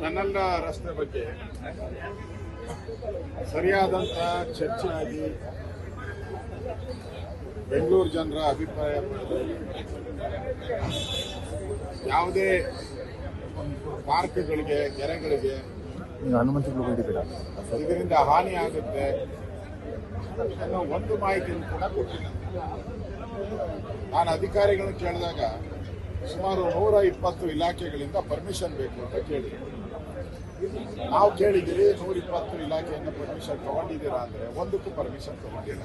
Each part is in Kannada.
ಟನಲ್ ರಸ್ತೆ ಬಗ್ಗೆ ಸರಿಯಾದಂಥ ಚರ್ಚೆ ಆಗಿ ಬೆಂಗಳೂರು ಜನರ ಅಭಿಪ್ರಾಯ ಪಡೆದು ಯಾವುದೇ ಪಾರ್ಕ್ಗಳಿಗೆ ಕೆರೆಗಳಿಗೆ ಇದರಿಂದ ಹಾನಿ ಆಗುತ್ತೆ ಅನ್ನೋ ಒಂದು ಮಾಹಿತಿಯನ್ನು ಕೂಡ ಕೊಟ್ಟಿಲ್ಲ. ನಾನು ಅಧಿಕಾರಿಗಳನ್ನು ಕೇಳಿದಾಗ ಸುಮಾರು 120 ಇಲಾಖೆಗಳಿಂದ ಪರ್ಮಿಷನ್ ಬೇಕು ಅಂತ ಕೇಳಿದ್ವಿ. ನಾವು ಕೇಳಿದ್ದೀವಿ 120 ಇಲಾಖೆಯಿಂದ ಪರ್ಮಿಷನ್ ತಗೊಂಡಿದ್ದೀರಾ ಅಂದರೆ ಒಂದಕ್ಕೂ ಪರ್ಮಿಷನ್ ತಗೊಂಡಿಲ್ಲ.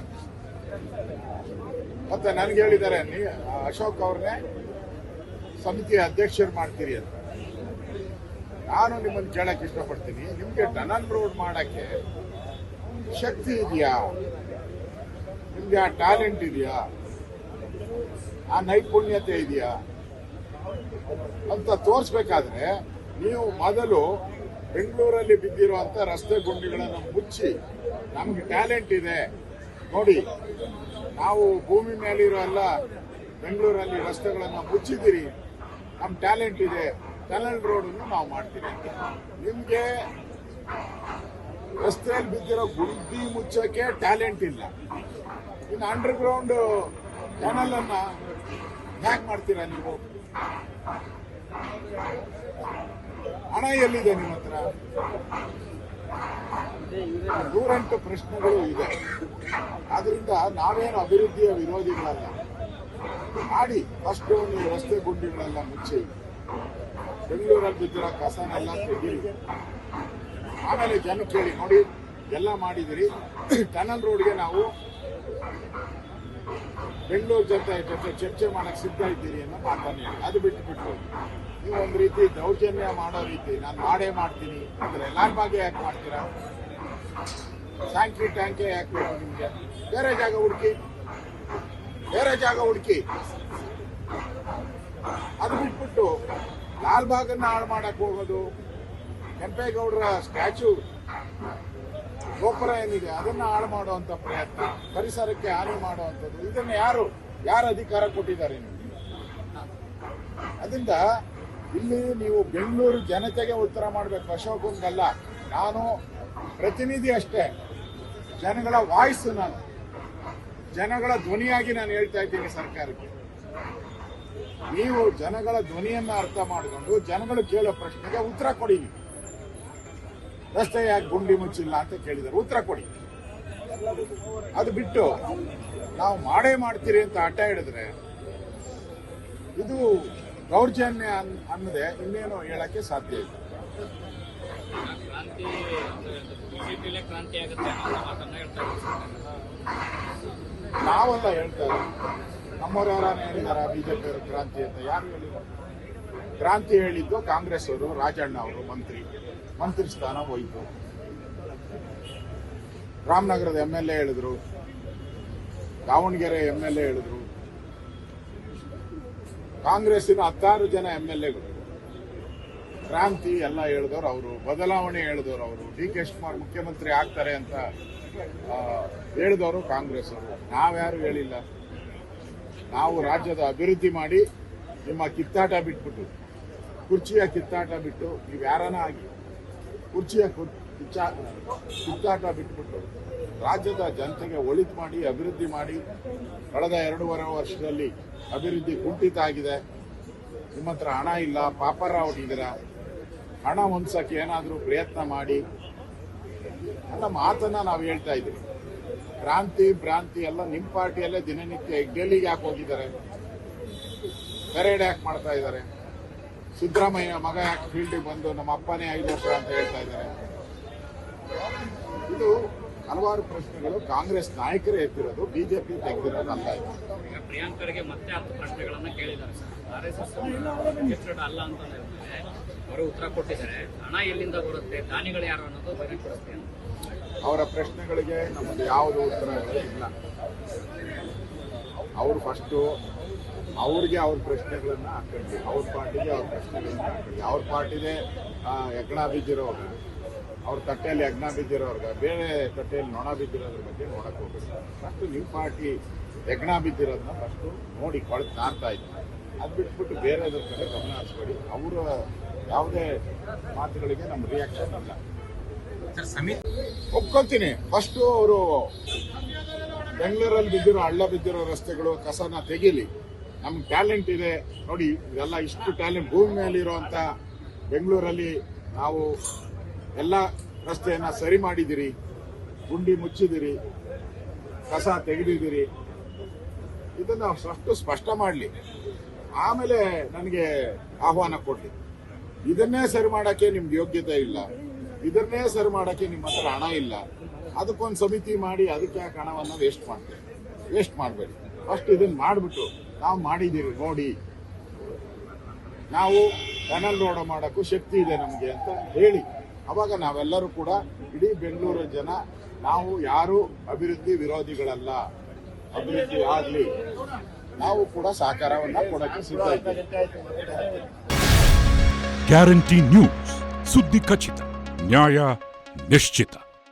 ಮತ್ತೆ ನನಗೆ ಹೇಳಿದ್ದಾರೆ ಅಶೋಕ್ ಅವ್ರನ್ನೇ ಸಮಿತಿಯ ಅಧ್ಯಕ್ಷರು ಮಾಡ್ತೀರಿ ಅಂತ. ನಾನು ನಿಮ್ಮನ್ನು ಕೇಳಕ್ಕೆ ಇಷ್ಟಪಡ್ತೀನಿ, ನಿಮಗೆ ಟನಲ್ ರೋಡ್ ಮಾಡಕ್ಕೆ ಶಕ್ತಿ ಇದೆಯಾ, ನಿಮ್ಗೆ ಆ ಟ್ಯಾಲೆಂಟ್ ಇದೆಯಾ, ಆ ನೈಪುಣ್ಯತೆ ಇದೆಯಾ ಅಂತ ತೋರಿಸ್ಬೇಕಾದ್ರೆ ನೀವು ಮೊದಲು ಬೆಂಗಳೂರಲ್ಲಿ ಬಿದ್ದಿರುವಂತ ರಸ್ತೆ ಗುಂಡಿಗಳನ್ನು ಮುಚ್ಚಿ ನಮ್ಗೆ ಟ್ಯಾಲೆಂಟ್ ಇದೆ ನೋಡಿ, ನಾವು ಭೂಮಿ ಮೇಲಿರೋ ಎಲ್ಲ ಬೆಂಗಳೂರಲ್ಲಿ ರಸ್ತೆಗಳನ್ನು ಮುಚ್ಚಿದ್ದೀರಿ, ನಮ್ಮ ಟ್ಯಾಲೆಂಟ್ ಇದೆ, ಟನಲ್ ರೋಡನ್ನು ನಾವು ಮಾಡ್ತೀವಿ. ನಿಮಗೆ ರಸ್ತೆಯಲ್ಲಿ ಬಿದ್ದಿರೋ ಗುಂಡಿ ಮುಚ್ಚೋಕೆ ಟ್ಯಾಲೆಂಟ್ ಇಲ್ಲ, ಇನ್ನು ಅಂಡರ್ಗ್ರೌಂಡ್ ಟನಲ್ ಅನ್ನ ಹ್ಯಾಕ್ ಮಾಡ್ತೀರಾ ನೀವು? ಹಣ ಎಲ್ಲಿದೆ ನಿಮ್ಮ ಹತ್ರ? ನೂರೆಂಟು ಪ್ರಶ್ನೆಗಳು ಇದೆ. ಆದ್ರಿಂದ ನಾವೇನು ಅಭಿವೃದ್ಧಿಯ ವಿರೋಧಿಗಳಲ್ಲ. ಮಾಡಿ ಫಸ್ಟ್ ನೀವು ರಸ್ತೆ ಗುಂಡಿಗಳೆಲ್ಲ ಮುಚ್ಚಿ ಬೆಂಗಳೂರಲ್ಲಿ ಬಿದ್ದಿರೋ ಕಸನೆಲ್ಲ ತೆಗೀರಿ. ಆಮೇಲೆ ಜನ ಕೇಳಿ ನೋಡಿ, ಎಲ್ಲ ಮಾಡಿದಿರಿ, ಟನಲ್ ರೋಡ್ಗೆ ನಾವು ಬೆಂಗಳೂರು ಜೊತೆ ಚರ್ಚೆ ಮಾಡಕ್ಕೆ ಸಿದ್ಧ ಇದ್ದೀರಿ ಅನ್ನೋ ಮಾತನ್ನು ಹೇಳಿ. ಅದು ಬಿಟ್ಟು ನೀವು ಒಂದು ರೀತಿ ದೌರ್ಜನ್ಯ ಮಾಡೋ ರೀತಿ ನಾನು ಮಾಡೇ ಮಾಡ್ತೀನಿ ಅಂದ್ರೆ ಲಾಲ್ ಬಾಗ್ಗೆ ಯಾಕೆ ಮಾಡ್ತೀರಾ? ಟ್ಯಾಂಕೆ ಯಾಕೆ ಬೇಕು ನಿಮಗೆ? ಬೇರೆ ಜಾಗ ಹುಡುಕಿ. ಅದು ಬಿಟ್ಬಿಟ್ಟು ಲಾಲ್ ಬಾಗನ್ನ ಹಾಳು ಮಾಡಕ್ ಹೋಗೋದು, ಕೆಂಪೇಗೌಡರ ಸ್ಟ್ಯಾಚ್ಯೂ ಗೋಪುರ ಏನಿದೆ ಅದನ್ನ ಹಾಳು ಮಾಡುವಂತ ಪ್ರಯತ್ನ, ಪರಿಸರಕ್ಕೆ ಹಾನಿ ಮಾಡುವಂಥದ್ದು, ಇದನ್ನ ಯಾರು ಅಧಿಕಾರ ಕೊಟ್ಟಿದ್ದಾರೆ ನಿಮಗೆ? ಅದರಿಂದ ಇಲ್ಲಿ ನೀವು ಬೆಂಗಳೂರು ಜನತೆಗೆ ಉತ್ತರ ಮಾಡಬೇಕು, ಅಶೋಕನ್ಗಲ್ಲ. ನಾನು ಪ್ರತಿನಿಧಿ ಅಷ್ಟೇ, ಜನಗಳ ವಾಯ್ಸ್, ನಾನು ಜನಗಳ ಧ್ವನಿಯಾಗಿ ನಾನು ಹೇಳ್ತಾ ಇದ್ದೀನಿ ಸರ್ಕಾರಕ್ಕೆ. ನೀವು ಜನಗಳ ಧ್ವನಿಯನ್ನ ಅರ್ಥ ಮಾಡಿಕೊಂಡು ಜನಗಳು ಕೇಳೋ ಪ್ರಶ್ನೆಗೆ ಉತ್ತರ ಕೊಡಿ. ರಸ್ತೆ ಯಾಕೆ ಗುಂಡಿ ಮುಚ್ಚಿಲ್ಲ ಅಂತ ಕೇಳಿದ್ದಾರೆ, ಉತ್ತರ ಕೊಡಿ. ಅದು ಬಿಟ್ಟು ನಾವು ಮಾಡೇ ಮಾಡ್ತೀರಿ ಅಂತ ಹಠ ಹಿಡಿದ್ರೆ ಇದು ದೌರ್ಜನ್ಯ ಅನ್ನದೆ ಇನ್ನೇನು ಹೇಳಕ್ಕೆ ಸಾಧ್ಯ ಇಲ್ಲ. ನಾವೆಲ್ಲ ಹೇಳ್ತಾ ಇದ್ದೀವಿ, ನಮ್ಮವ್ರು ಯಾರು ಹೇಳಿದಾರ ಬಿಜೆಪಿ ಅವರು ಕ್ರಾಂತಿ ಅಂತ? ಯಾರು ಹೇಳಿಲ್ಲ. ಕ್ರಾಂತಿ ಹೇಳಿದ್ದು ಕಾಂಗ್ರೆಸ್ ಅವರು, ರಾಜಣ್ಣ ಅವರು ಮಂತ್ರಿ ಸ್ಥಾನ ಹೋಯಿತು. ರಾಮನಗರದ MLA ಹೇಳಿದ್ರು, ದಾವಣಗೆರೆ MLA ಹೇಳಿದ್ರು, ಕಾಂಗ್ರೆಸ್ಸಿನ 16 ಜನ MLAಗಳು. ಕ್ರಾಂತಿ ಎಲ್ಲ ಹೇಳಿದವರು ಅವರು, ಬದಲಾವಣೆ ಹೇಳಿದವರು ಅವರು, DK ಶಿವಕುಮಾರ್ ಮುಖ್ಯಮಂತ್ರಿ ಆಗ್ತಾರೆ ಅಂತ ಹೇಳಿದವರು ಕಾಂಗ್ರೆಸ್ ಅವರು. ನಾವ್ಯಾರು ಹೇಳಿಲ್ಲ. ನಾವು ರಾಜ್ಯದ ಅಭಿವೃದ್ಧಿ ಮಾಡಿ ನಿಮ್ಮ ಕಿತ್ತಾಟ ಬಿಟ್ಬಿಟ್ಟು, ಕುರ್ಚಿಯ ಕಿತ್ತಾಟ ಬಿಟ್ಟು, ನೀವು ಯಾರನ್ನ ಆಗಿ ಕುರ್ಚಿಯ ಕಿತ್ತಾಟ ಬಿಟ್ಬಿಟ್ಟು ರಾಜ್ಯದ ಜನತೆಗೆ ಒಳಿತು ಮಾಡಿ ಅಭಿವೃದ್ಧಿ ಮಾಡಿ, ಕಳೆದ 2.5 ವರ್ಷದಲ್ಲಿ ಅಭಿವೃದ್ಧಿ ಕುಂಠಿತ ಆಗಿದೆ. ನಿಮ್ಮ ಹತ್ರ ಹಣ ಇಲ್ಲ, ಪಾಪರ ಹೊಟ್ಟಿದ್ದೀರಾ. ಹಣ ಹೊಂದ್ಸಕ್ಕೆ ಏನಾದರೂ ಪ್ರಯತ್ನ ಮಾಡಿ ಎಲ್ಲ ಮಾತನ್ನ ನಾವು ಹೇಳ್ತಾ ಇದ್ದೀವಿ. ಭ್ರಾಂತಿ ಎಲ್ಲ ನಿಮ್ಮ ಪಾರ್ಟಿಯಲ್ಲೇ ದಿನನಿತ್ಯ ಡೆಲ್ಲಿಗೆ ಯಾಕೆ ಹೋಗಿದ್ದಾರೆ, ಪೆರೇಡ್ ಯಾಕೆ ಮಾಡ್ತಾ ಇದ್ದಾರೆ? ಸಿದ್ದರಾಮಯ್ಯ ಮಗ ಯಾಕೆ ಫೀಲ್ಡಿಗೆ ಬಂದು ನಮ್ಮ ಅಪ್ಪನೇ 5 ವರ್ಷ ಅಂತ ಹೇಳ್ತಾ ಇದ್ದಾರೆ? ಇದು ಹಲವಾರು ಪ್ರಶ್ನೆಗಳು ಕಾಂಗ್ರೆಸ್ ನಾಯಕರೇ ಎತ್ತಿರೋದು, ಬಿಜೆಪಿ ತೆಗೆದಿರೋದು ಅಲ್ಲ. ಪ್ರಿಯಾಂಕರ್ಗೆ ಮತ್ತೆ 10 ಪ್ರಶ್ನೆಗಳನ್ನ ಕೇಳಿದ್ದಾರೆ ಸರ್. RSS ಅಲ್ಲ ಅಂತ ಅವರು ಉತ್ತರ ಕೊಟ್ಟಿದ್ದಾರೆ. ಹಣ ಎಲ್ಲಿಂದ ಬರುತ್ತೆ, ದಾನಿಗಳು ಯಾರು ಅನ್ನೋದು ಬರೀಕೊಡುತ್ತೆ. ಅವರ ಪ್ರಶ್ನೆಗಳಿಗೆ ನಮ್ಮದು ಯಾವುದು ಉತ್ತರ ಇಲ್ಲ. ಅವರು ಫಸ್ಟು ಅವ್ರಿಗೆ ಅವ್ರ ಪ್ರಶ್ನೆಗಳನ್ನ ಹಾಕೊಂಡ್ವಿ, ಅವ್ರ ಪಾರ್ಟಿಗೆ ಅವ್ರ ಪ್ರಶ್ನೆಗಳನ್ನ ಹಾಕೊಂಡ್ವಿ. ಅವ್ರ ಪಾರ್ಟಿಗೆ ಯಜ್ಞ ಬಿದ್ದಿರೋರು, ಅವ್ರ ತಟ್ಟೆಯಲ್ಲಿ ಯಜ್ಞ ಬಿದ್ದಿರೋರ್ಗ, ಬೇರೆ ತಟ್ಟೆಯಲ್ಲಿ ನೊಣ ಬಿದ್ದಿರೋದ್ರ ಬಗ್ಗೆ ನೋಡಕ್ ಹೋಗ್ಬೇಕು. ಫಸ್ಟು ನಿಮ್ಮ ಪಾರ್ಟಿ ಯಜ್ಞ ಬಿದ್ದಿರೋದನ್ನ ಫಸ್ಟು ನೋಡಿ ಕೊಳತು ನಾರ್ತಾ ಇತ್ತು. ಅದು ಬಿಟ್ಬಿಟ್ಟು ಬೇರೆದ್ರ ಕಡೆ ಗಮನ ಹರಿಸ್ಬೇಡಿ. ಅವರ ಯಾವುದೇ ಮಾತುಗಳಿಗೆ ನಮ್ಮ ರಿಯಾಕ್ಷನ್ ಇಲ್ಲ. ಸರ್ ಸಮಿತಿ ಒಪ್ಕೊಳ್ತೀನಿ. ಫಸ್ಟು ಅವರು ಬೆಂಗಳೂರಲ್ಲಿ ಬಿದ್ದಿರೋ ಹಳ್ಳ ಬಿದ್ದಿರೋ ರಸ್ತೆಗಳು ಕಸನ ತೆಗೀಲಿ. ನಮ್ಗೆ ಟ್ಯಾಲೆಂಟ್ ಇದೆ ನೋಡಿ, ಇದೆಲ್ಲ ಇಷ್ಟು ಟ್ಯಾಲೆಂಟ್ ಭೂಮಿ ಮೇಲಿರುವಂತ ಬೆಂಗಳೂರಲ್ಲಿ ನಾವು ಎಲ್ಲ ರಸ್ತೆಯನ್ನ ಸರಿ ಮಾಡಿದಿರಿ, ಗುಂಡಿ ಮುಚ್ಚಿದಿರಿ, ಕಸ ತೆಗೆದಿದ್ದೀರಿ. ಇದನ್ನ ಅಷ್ಟು ಸ್ಪಷ್ಟ ಮಾಡಲಿ, ಆಮೇಲೆ ನನಗೆ ಆಹ್ವಾನ ಕೊಡ್ಲಿ. ಇದನ್ನೇ ಸರಿ ಮಾಡಕ್ಕೆ ನಿಮ್ಗೆ ಯೋಗ್ಯತೆ ಇಲ್ಲ, ಇದನ್ನೇ ಸರಿ ಮಾಡಕ್ಕೆ ನಿಮ್ಮ ಹತ್ರ ಹಣ ಇಲ್ಲ, ಅದಕ್ಕೊಂದು ಸಮಿತಿ ಮಾಡಿ ಅದಕ್ಕೆ ಯಾಕೆ ಹಣವನ್ನು ವೇಸ್ಟ್ ಮಾಡಬೇಡಿ. ಫಸ್ಟ್ ಇದನ್ನ ಮಾಡಿಬಿಟ್ಟು ನಾವು ಮಾಡಿದ್ದೀರಿ ನೋಡಿ, ನಾವು ಟನಲ್ ರೋಡ್ ಮಾಡೋಕ್ಕೂ ಶಕ್ತಿ ಇದೆ ನಮಗೆ ಅಂತ ಹೇಳಿ, ಅವಾಗ ನಾವೆಲ್ಲರೂ ಕೂಡ ಇಡೀ ಬೆಂಗಳೂರು ಜನ ನಾವು ಯಾರು ಅಭಿವೃದ್ಧಿ ವಿರೋಧಿಗಳಲ್ಲ, ಅಭಿವೃದ್ಧಿ ಆಗಲಿ, ನಾವು ಕೂಡ ಸಹಕಾರವನ್ನ ಕೊಡಕ್ಕೆ ಸಿದ್ಧ ಇದ್ದೀವಿ. ಗ್ಯಾರಂಟಿ ನ್ಯೂಸ್, ಸುದ್ದಿ ಖಚಿತ, ನ್ಯಾಯ ನಿಶ್ಚಿತ.